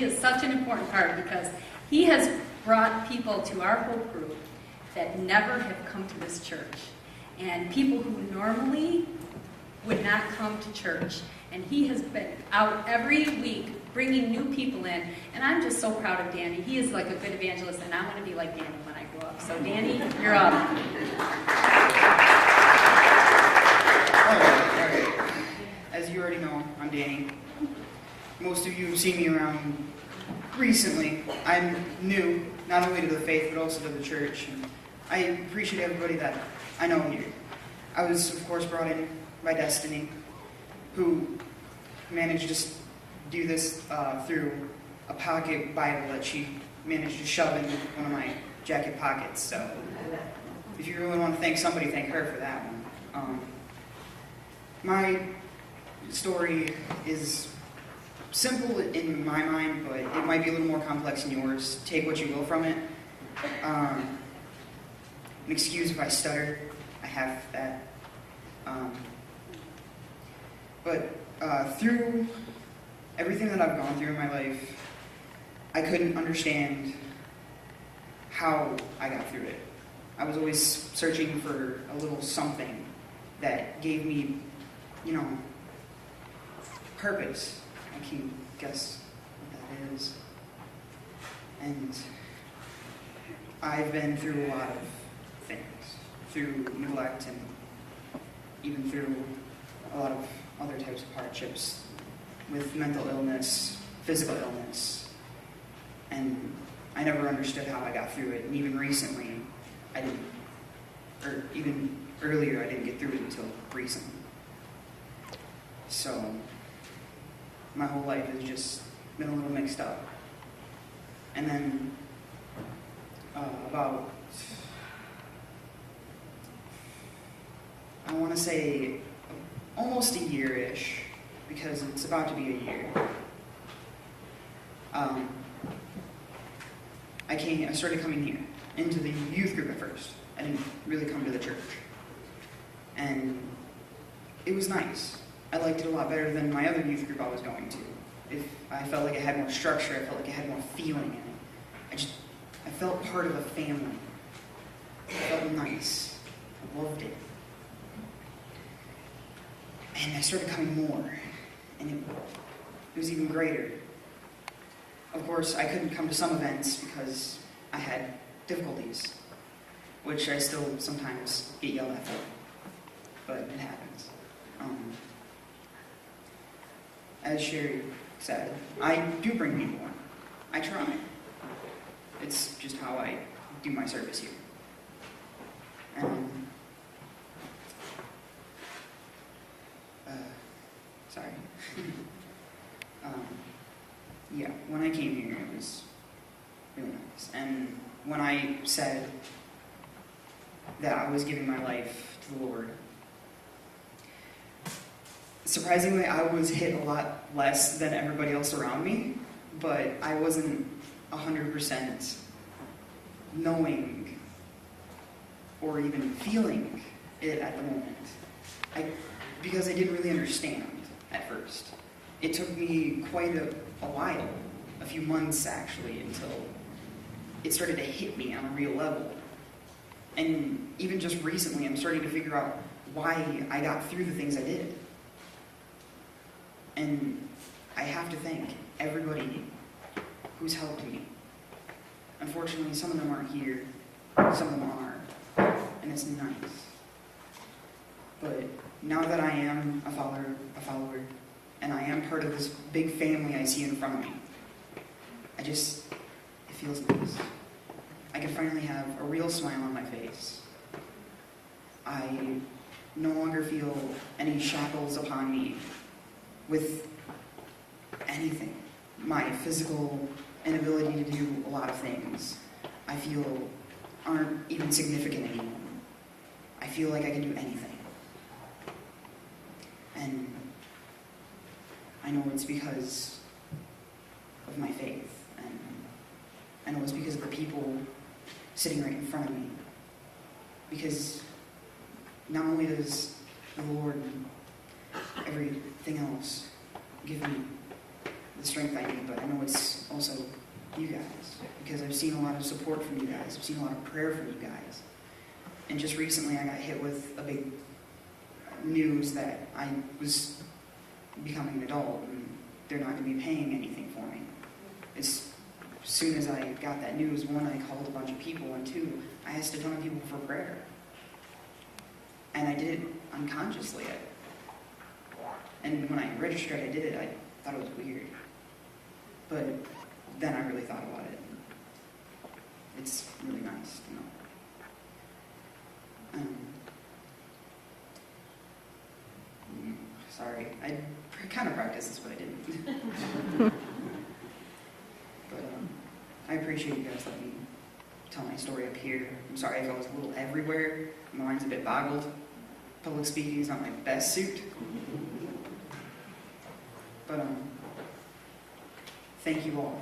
he is such an important part because he has brought people to our Hope group that never have come to this church, and people who normally would not come to church. And he has been out every week bringing new people in, and I'm just so proud of Danny. He is like a good evangelist, and I want to be like Danny when I grow up. So Danny, you're up. All right. As you already know, I'm Danny. Most of you have seen me around recently. I'm new, not only to the faith, but also to the church. And I appreciate everybody that I know here. I was, of course, brought in by Destiny, who managed to do this through a pocket Bible that she managed to shove in one of my jacket pockets. So if you really want to thank somebody, thank her for that one. My story is simple in my mind, but it might be a little more complex in yours. Take what you will from it. An excuse if I stutter. I have that. But through everything that I've gone through in my life, I couldn't understand how I got through it. I was always searching for a little something that gave me, purpose. I can guess what that is. And I've been through a lot of things, through neglect and even through a lot of other types of hardships with mental illness, physical illness, and I never understood how I got through it. And even recently, I didn't, or even earlier, I didn't get through it until recently. So my whole life has just been a little mixed up. And then about, I want to say almost a year-ish, because it's about to be a year. I started coming here, into the youth group at first. I didn't really come to the church. And it was nice. I liked it a lot better than my other youth group I was going to. I felt like it had more structure, I felt like it had more feeling in it. I felt part of a family. It felt nice. I loved it. And I started coming more, and it was even greater. Of course, I couldn't come to some events because I had difficulties, which I still sometimes get yelled at for, but it happens. As Sherry said, I do bring people in. I try. It's just how I do my service here. Sorry. Yeah, when I came here, it was really nice. And when I said that I was giving my life to the Lord, surprisingly, I was hit a lot less than everybody else around me, but I wasn't 100% knowing or even feeling it at the moment. Because I didn't really understand at first. It took me quite a while, a few months actually, until it started to hit me on a real level. And even just recently, I'm starting to figure out why I got through the things I did. And I have to thank everybody who's helped me. Unfortunately, some of them aren't here, some of them are, and it's nice. But now that I am a follower, and I am part of this big family I see in front of me, it feels nice. I can finally have a real smile on my face. I no longer feel any shackles upon me with anything. My physical inability to do a lot of things, I feel, aren't even significant anymore. I feel like I can do anything. And I know it's because of my faith, and I know it's because of the people sitting right in front of me. Because not only does the Lord and everything else give me the strength I need, but I know it's also you guys, because I've seen a lot of support from you guys. I've seen a lot of prayer from you guys. And just recently I got hit with a big news that I was becoming an adult and they're not going to be paying anything for me. As soon as I got that news, one, I called a bunch of people, and two, I asked a ton of people for prayer. And I did it unconsciously. And when I registered, I did it, I thought it was weird. But then I really thought about it. It's really nice, you know. Sorry, I kind of practiced this, but I didn't. But I appreciate you guys letting me tell my story up here. I'm sorry if I was a little everywhere. My mind's a bit boggled. Public speaking is not my best suit. But thank you all.